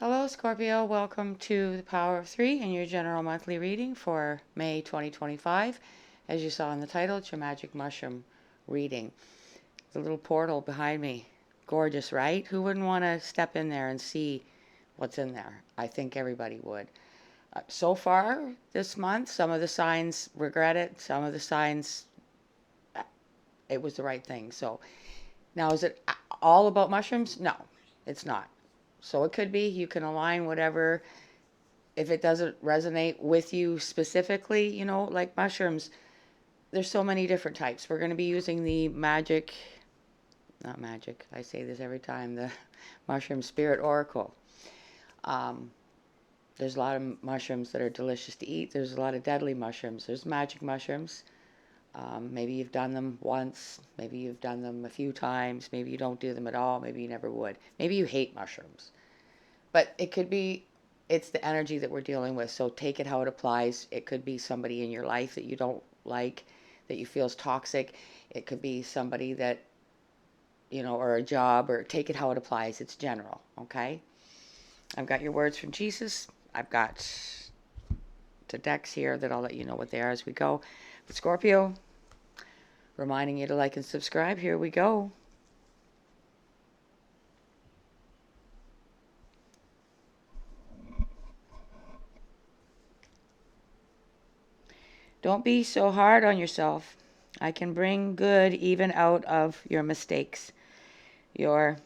Hello, Scorpio. Welcome to the Power of Three and your general monthly reading for May 2025. As you saw in the title, it's your magic mushroom reading. The little portal behind me. Gorgeous, right? Who wouldn't want to step in there and see what's in there? I think everybody would. So far this month, some of the signs regret it. Some of the signs, it was the right thing. So now, is it all about mushrooms? No, it's not. So it could be. You can align whatever. If it doesn't resonate with you specifically, like mushrooms, there's so many different types. We're going to be using the magic, not magic, I say this every time, the mushroom spirit oracle. Um, there's a lot of mushrooms that are delicious to eat. There's a lot of deadly mushrooms. There's magic mushrooms. Maybe you've done them once. Maybe you've done them a few times. Maybe you don't do them at all. Maybe you never would. Maybe you hate mushrooms. But it could be, it's the energy that we're dealing with. So take it how it applies. It could be somebody in your life that you don't like, that you feel is toxic. It could be somebody that, or a job, or take it how it applies. It's general, okay? I've got your words from Jesus. I've got the decks here that I'll let you know what they are as we go. But Scorpio, reminding you to like and subscribe. Here we go. Don't be so hard on yourself. I can bring good even out of your mistakes. Your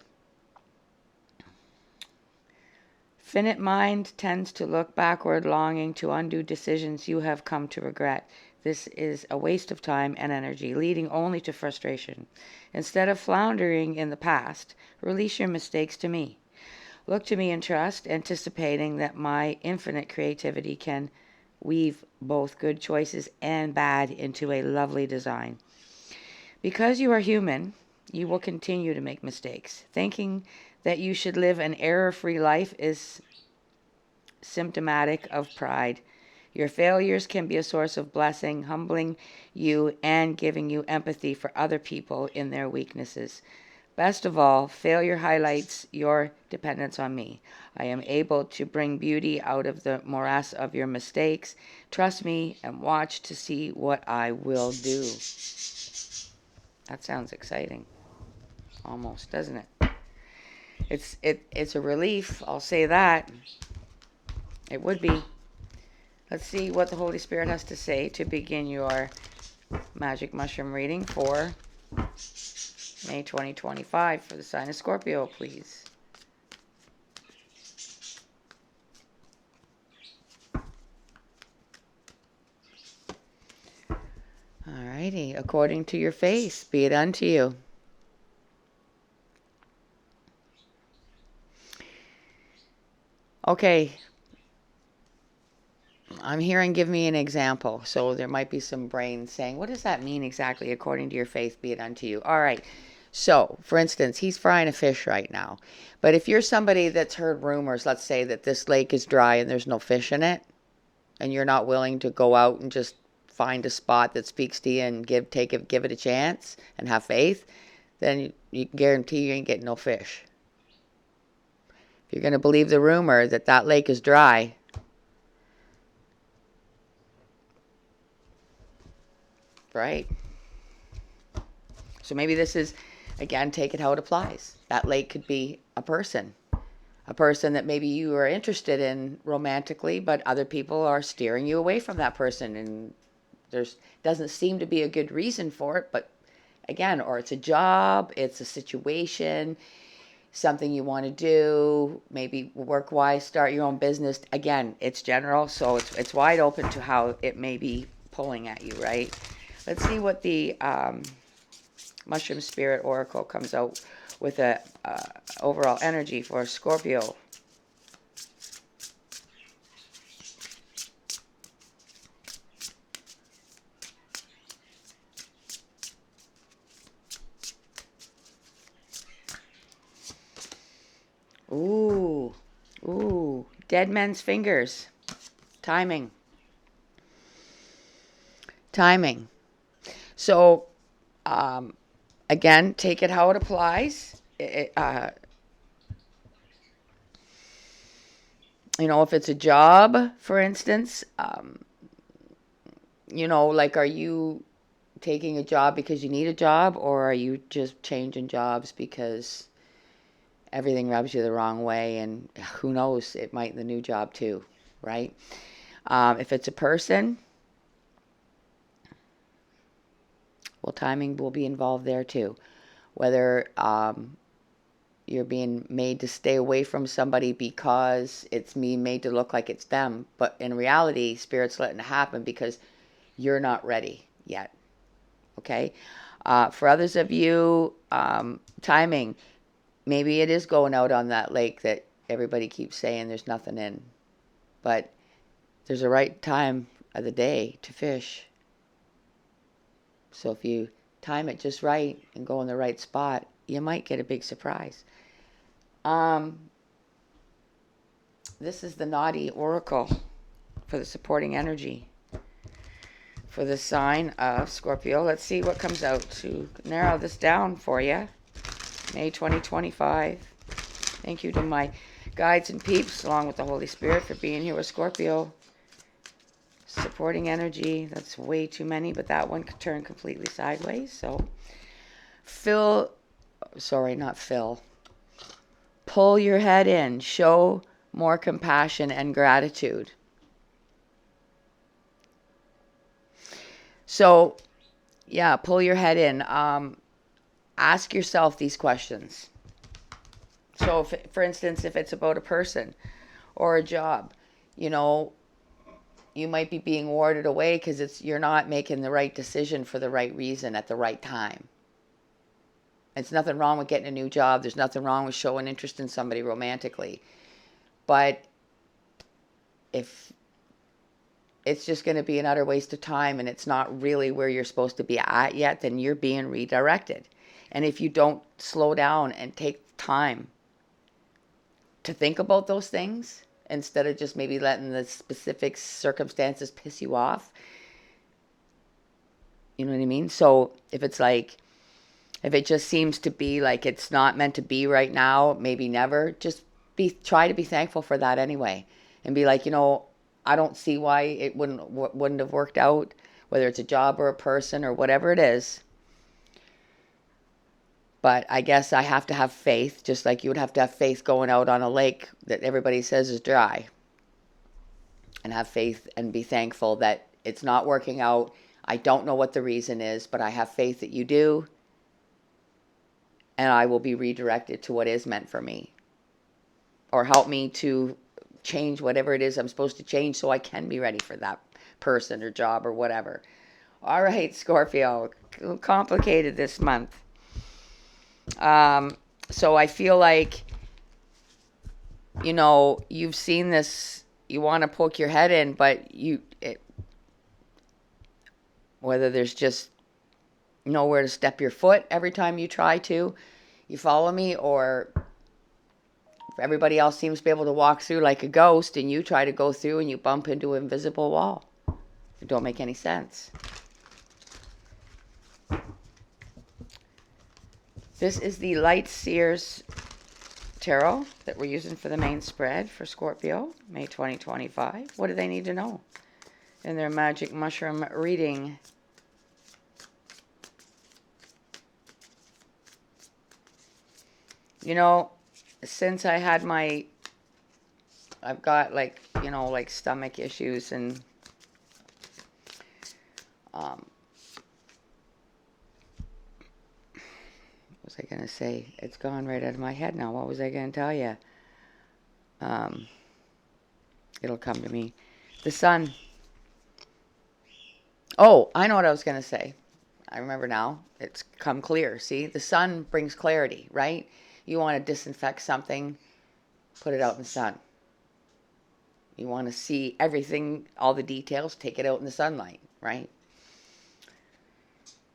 finite mind tends to look backward, longing to undo decisions you have come to regret. This is a waste of time and energy, leading only to frustration. Instead of floundering in the past, release your mistakes to me. Look to me in trust, anticipating that my infinite creativity can weave both good choices and bad into a lovely design. Because you are human, you will continue to make mistakes. Thinking that you should live an error-free life is symptomatic of pride. Your failures can be a source of blessing, humbling you and giving you empathy for other people in their weaknesses. Best of all, failure highlights your dependence on me. I am able to bring beauty out of the morass of your mistakes. Trust me and watch to see what I will do. That sounds exciting. Almost, doesn't it? It's a relief, I'll say that. It would be. Let's see what the Holy Spirit has to say to begin your magic mushroom reading for May 2025 for the sign of Scorpio, please. Alrighty, according to your faith, be it unto you. Okay, I'm hearing give me an example. So there might be some brain saying, what does that mean exactly? According to your faith, be it unto you. All right. So, for instance, he's frying a fish right now. But if you're somebody that's heard rumors, let's say that this lake is dry and there's no fish in it, and you're not willing to go out and just find a spot that speaks to you and give it a chance and have faith, then you can guarantee you ain't getting no fish. If you're going to believe the rumor that that lake is dry, right? So maybe this is, again, take it how it applies. That lake could be a person that maybe you are interested in romantically, but other people are steering you away from that person, and there's doesn't seem to be a good reason for it. But again, or it's a job, it's a situation, something you want to do, maybe work-wise, start your own business. Again, it's general, so it's wide open to how it may be pulling at you, right? Let's see what the Mushroom Spirit Oracle comes out with a overall energy for Scorpio. Ooh, ooh, dead men's fingers. Timing. Timing. So, again, take it how it applies. You know, if it's a job, for instance, you know, like, are you taking a job because you need a job, or are you just changing jobs because everything rubs you the wrong way, and who knows, it might in the new job too, right? If it's a person, well, timing will be involved there too. Whether you're being made to stay away from somebody because it's me made to look like it's them, but in reality, Spirit's letting it happen because you're not ready yet. Okay? For others of you, timing, maybe it is going out on that lake that everybody keeps saying there's nothing in, but there's a right time of the day to fish. So if you time it just right and go in the right spot, you might get a big surprise. This is the naughty oracle for the supporting energy for the sign of Scorpio. Let's see what comes out to narrow this down for you. May 2025. Thank you to my guides and peeps, along with the Holy Spirit, for being here with Scorpio. Supporting energy. That's way too many, but that one could turn completely sideways. So, pull your head in. Show more compassion and gratitude. So, yeah, pull your head in. Ask yourself these questions. So, for instance, if it's about a person or a job, you know, you might be being warded away because you're not making the right decision for the right reason at the right time. It's nothing wrong with getting a new job. There's nothing wrong with showing interest in somebody romantically. But if it's just going to be an utter waste of time and it's not really where you're supposed to be at yet, then you're being redirected. And if you don't slow down and take time to think about those things, instead of just maybe letting the specific circumstances piss you off, you know what I mean? So if it's like, if it just seems to be like it's not meant to be right now, maybe never, just try to be thankful for that anyway. And be like, you know, I don't see why it wouldn't have worked out, whether it's a job or a person or whatever it is. But I guess I have to have faith, just like you would have to have faith going out on a lake that everybody says is dry. And have faith and be thankful that it's not working out. I don't know what the reason is, but I have faith that you do. And I will be redirected to what is meant for me. Or help me to change whatever it is I'm supposed to change so I can be ready for that person or job or whatever. All right, Scorpio. A little complicated this month. So I feel like, you know, you've seen this, you want to poke your head in, but whether there's just nowhere to step your foot every time you try to, you follow me, or everybody else seems to be able to walk through like a ghost and you try to go through and you bump into an invisible wall. It don't make any sense. This is the Light Seers Tarot that we're using for the main spread for Scorpio, May 2025. What do they need to know in their magic mushroom reading? You know, since I had I've got like, you know, like stomach issues and what was I going to say? It's gone right out of my head now. What was I going to tell you? It'll come to me. The sun. Oh, I know what I was going to say. I remember now. It's come clear. See, the sun brings clarity, right? You want to disinfect something, put it out in the sun. You want to see everything, all the details, take it out in the sunlight, right?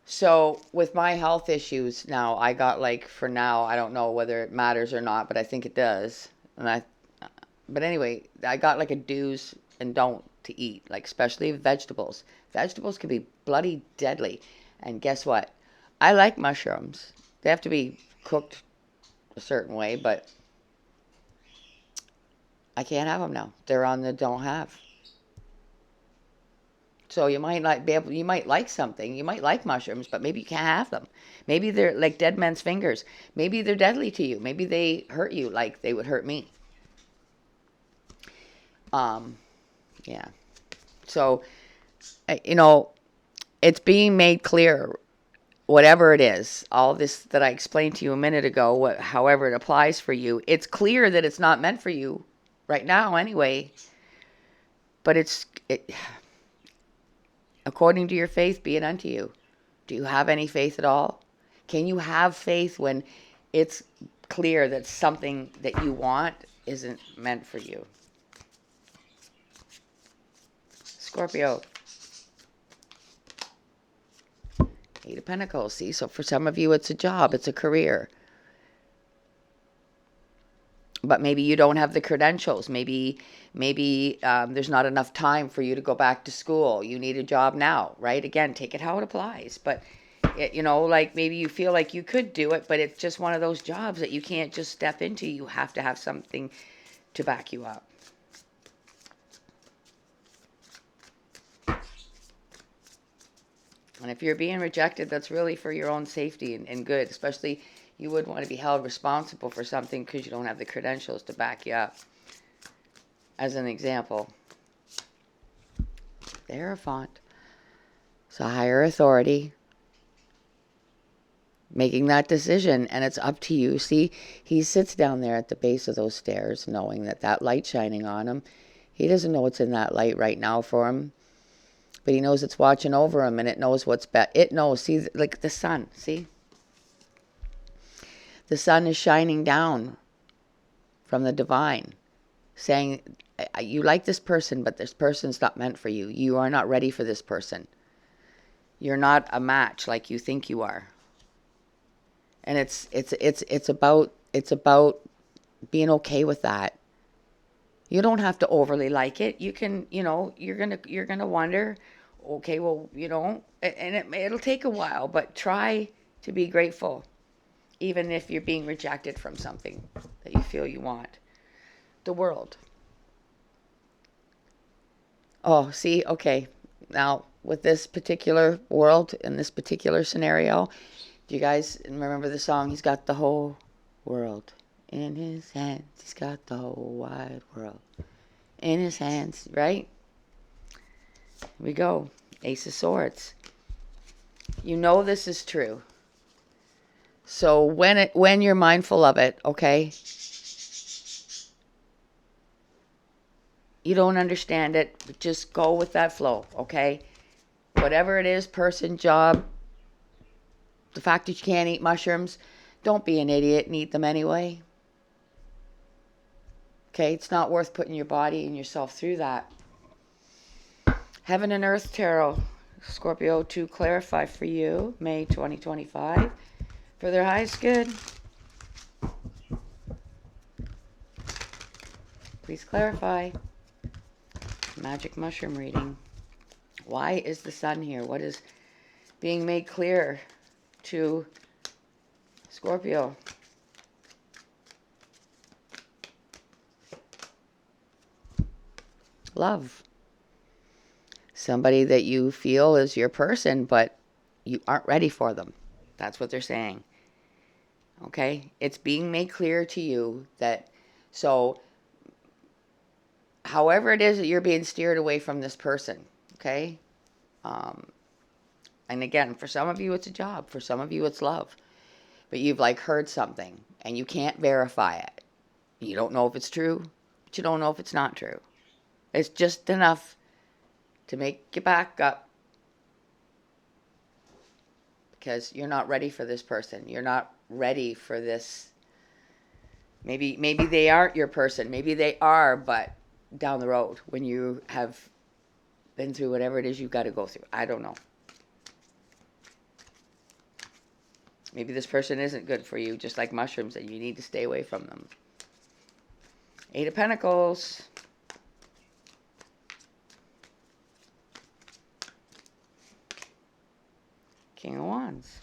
So with my health issues now, I got like, for now, I don't know whether it matters or not, but I think it does. But anyway, I got like a do's and don't to eat, like especially vegetables. Vegetables can be bloody deadly. And guess what? I like mushrooms. They have to be cooked a certain way, but I can't have them now. They're on the don't have. So you might not be able, you might like something, you might like mushrooms, but maybe you can't have them. Maybe they're like dead men's fingers. Maybe they're deadly to you. Maybe they hurt you like they would hurt me. Um, yeah. So, you know, it's being made clear, whatever it is, all this that I explained to you a minute ago, however it applies for you, it's clear that it's not meant for you right now anyway. But according to your faith, be it unto you. Do you have any faith at all? Can you have faith when it's clear that something that you want isn't meant for you? Scorpio. Eight of Pentacles. See, so for some of you, it's a job, it's a career. But maybe you don't have the credentials. Maybe there's not enough time for you to go back to school. You need a job now, right? Again, take it how it applies. But, like maybe you feel like you could do it, but it's just one of those jobs that you can't just step into. You have to have something to back you up. And if you're being rejected, that's really for your own safety and good. Especially, you would want to be held responsible for something because you don't have the credentials to back you up. As an example, the Hierophant. It's a higher authority making that decision, and it's up to you. See, he sits down there at the base of those stairs knowing that light's shining on him. He doesn't know what's in that light right now for him, but he knows it's watching over him, and it knows what's best. It knows. See, like the sun. See, the sun is shining down from the divine, saying, you like this person, but this person's not meant for you. You are not ready for this person. You're not a match like you think you are. And it's about being okay with that. You don't have to overly like it. You can, you're gonna wonder, okay, well, and it'll take a while, but try to be grateful, even if you're being rejected from something that you feel you want. The World. Oh, see, okay. Now, with this particular world, in this particular scenario, do you guys remember the song, He's Got the Whole World in His Hands. He's got the whole wide world in His hands, right? Here we go. Ace of Swords. You know this is true. So when you're mindful of it, okay, you don't understand it, but just go with that flow, okay? Whatever it is, person, job, the fact that you can't eat mushrooms, don't be an idiot and eat them anyway. Okay, it's not worth putting your body and yourself through that. Heaven and Earth Tarot, Scorpio, to clarify for you, May 2025. For their highest good, please clarify. Magic mushroom reading. Why is the sun here? What is being made clear to Scorpio? Love. Somebody that you feel is your person, but you aren't ready for them. That's what they're saying. Okay? It's being made clear to you that, so, however it is that you're being steered away from this person, okay? And again, for some of you, it's a job. For some of you, it's love. But you've heard something, and you can't verify it. You don't know if it's true, but you don't know if it's not true. It's just enough to make you back up, because you're not ready for this person. You're not ready for this. Maybe they aren't your person. Maybe they are, but down the road when you have been through whatever it is you've got to go through. I don't know. Maybe this person isn't good for you, just like mushrooms, and you need to stay away from them. Eight of Pentacles. King of Wands.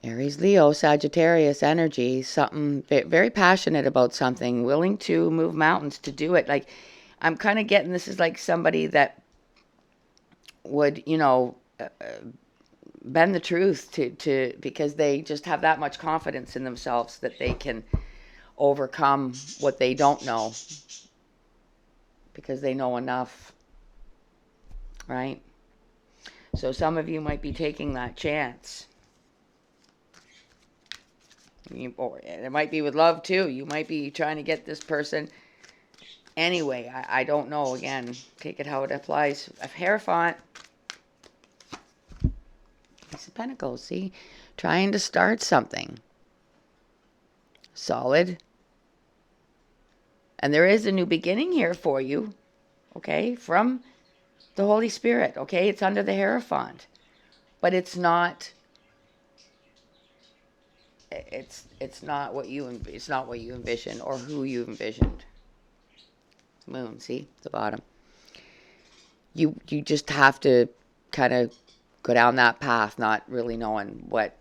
Aries, Leo, Sagittarius energy, something very passionate about something, willing to move mountains to do it. Like, I'm kind of getting this is like somebody that would, bend the truth to because they just have that much confidence in themselves that they can overcome what they don't know because they know enough, right? So some of you might be taking that chance. Or it might be with love too. You might be trying to get this person. Anyway, I don't know. Again, take it how it applies. A Hierophant. Ace of Pentacles, see? Trying to start something. Solid. And there is a new beginning here for you, okay? From the Holy Spirit, okay? It's under the Hierophant. But it's not not what you envision or who you envisioned. Moon, see? The bottom. You just have to kind of go down that path, not really knowing what,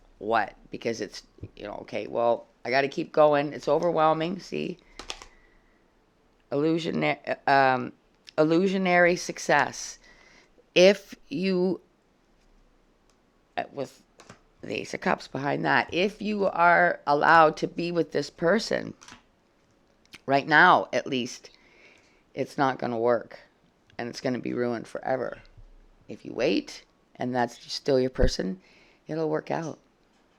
because it's, okay, well, I got to keep going. It's overwhelming, see? Illusionary success. If you, with the Ace of Cups behind that, if you are allowed to be with this person, right now, at least, it's not going to work. And it's going to be ruined forever. If you wait, and that's still your person, it'll work out.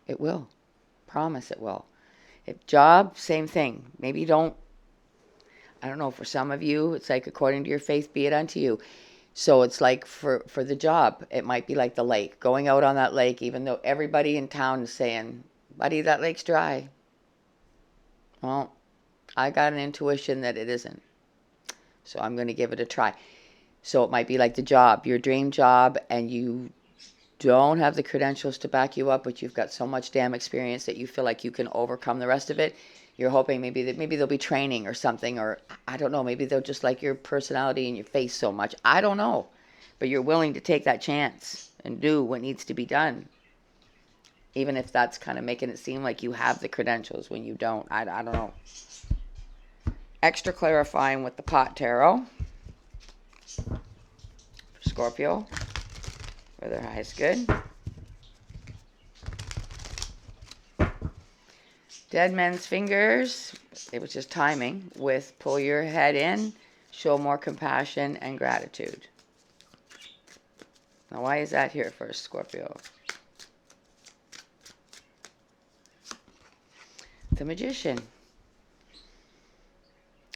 It will. Promise it will. If job, same thing. Maybe don't, I don't know, for some of you, it's like according to your faith, be it unto you. So it's like for the job, it might be like the lake. Going out on that lake, even though everybody in town is saying, buddy, that lake's dry. Well, I got an intuition that it isn't. So I'm going to give it a try. So it might be like the job, your dream job, and you don't have the credentials to back you up, but you've got so much damn experience that you feel like you can overcome the rest of it. You're hoping maybe there'll be training or something, or I don't know, maybe they'll just like your personality and your face so much. I don't know. But you're willing to take that chance and do what needs to be done. Even if that's kind of making it seem like you have the credentials when you don't. I don't know. Extra clarifying with the pot tarot. For Scorpio. For their highest good. Dead Men's Fingers. It was just timing with pull your head in, show more compassion and gratitude. Now, why is that here for Scorpio? The Magician.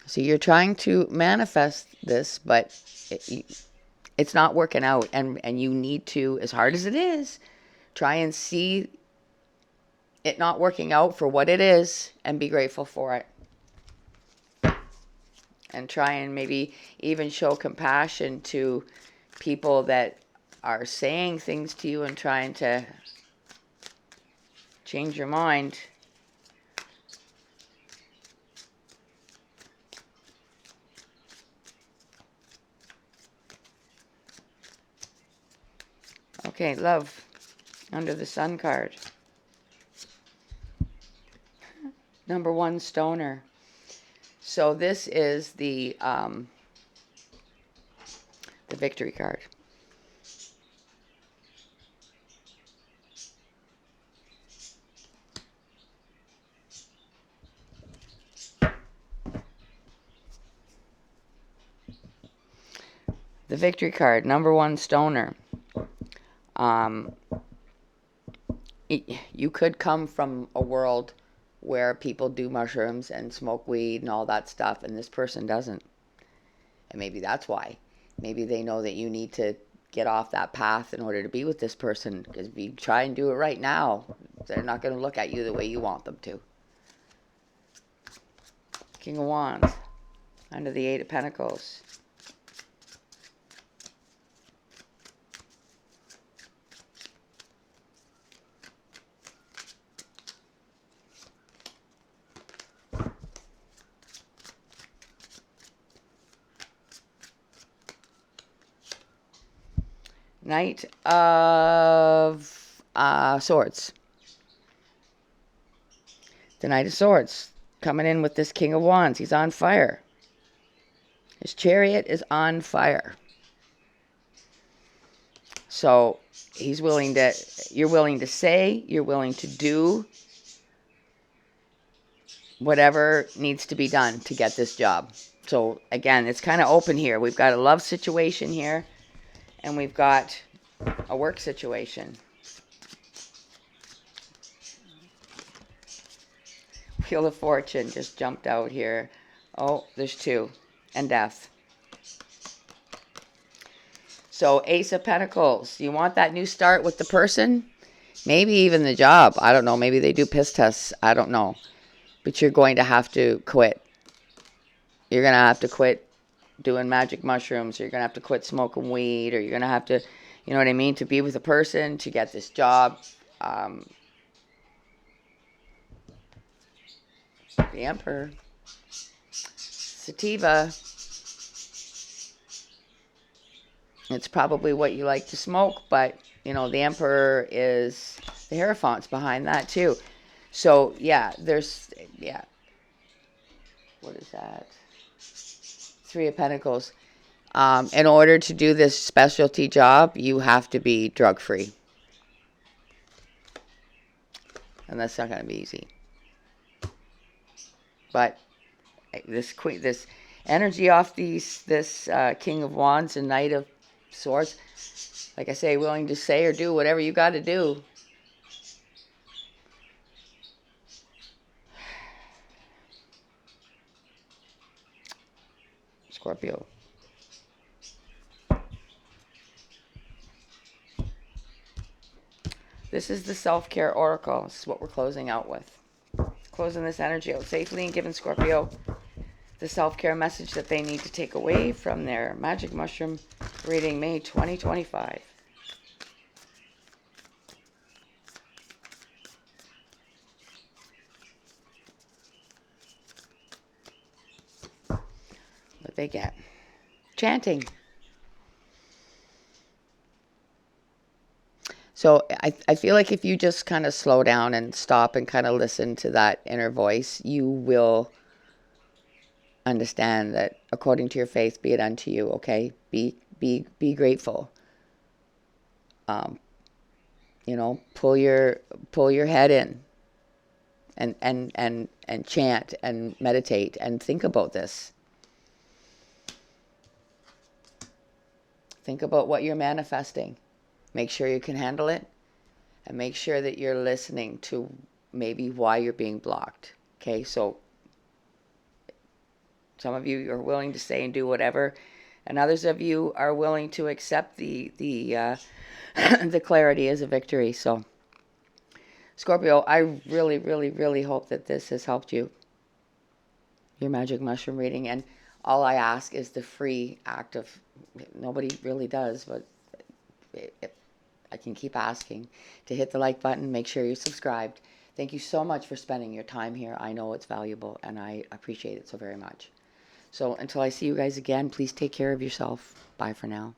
So you're trying to manifest this, but it's not working out. And you need to, as hard as it is, try and see it not working out for what it is and be grateful for it. And try and maybe even show compassion to people that are saying things to you and trying to change your mind. Okay, love, under the Sun card. Number 1, Stoner. So this is the Victory card. The Victory card, number 1, Stoner. You could come from a world where people do mushrooms and smoke weed and all that stuff, and this person doesn't. And maybe that's why. Maybe they know that you need to get off that path in order to be with this person, because if you try and do it right now, they're not going to look at you the way you want them to. King of Wands, under the 8 of Pentacles. Knight of Swords. The Knight of Swords coming in with this King of Wands. He's on fire. His chariot is on fire. So he's willing to, you're willing to say, you're willing to do whatever needs to be done to get this job. So again, it's kind of open here. We've got a love situation here, and we've got a work situation. Wheel of Fortune just jumped out here. Oh, there's two. And Death. So Ace of Pentacles. You want that new start with the person? Maybe even the job. I don't know. Maybe they do piss tests. I don't know. But you're going to have to quit. You're going to have to quit doing magic mushrooms. You're going to have to quit smoking weed. Or you're going to have to, you know what I mean, to be with a person, to get this job. The Emperor. Sativa. It's probably what you like to smoke, but, you know, the Emperor is the Hierophant's behind that, too. So, yeah, there's, yeah. What is that? Three of Pentacles. In order to do this specialty job, you have to be drug-free. And that's not going to be easy. But this energy off this King of Wands and Knight of Swords, like I say, willing to say or do whatever you got to do. Scorpio. This is the self-care oracle. This is what we're closing out with. Closing this energy out safely and giving Scorpio the self-care message that they need to take away from their magic mushroom reading May 2025. What they get. Chanting. So I feel like if you just kind of slow down and stop and kind of listen to that inner voice, you will understand that according to your faith, be it unto you, okay? Be grateful. You know, pull your head in and chant and meditate and think about this. Think about what you're manifesting. Make sure you can handle it, and make sure that you're listening to maybe why you're being blocked. Okay, so some of you are willing to say and do whatever, and others of you are willing to accept the the clarity as a victory. So, Scorpio, I really, really, really hope that this has helped you. Your magic mushroom reading, and all I ask is the free act of, nobody really does, but I can keep asking to hit the like button. Make sure you're subscribed. Thank you so much for spending your time here. I know it's valuable, and I appreciate it so very much. So until I see you guys again, please take care of yourself. Bye for now.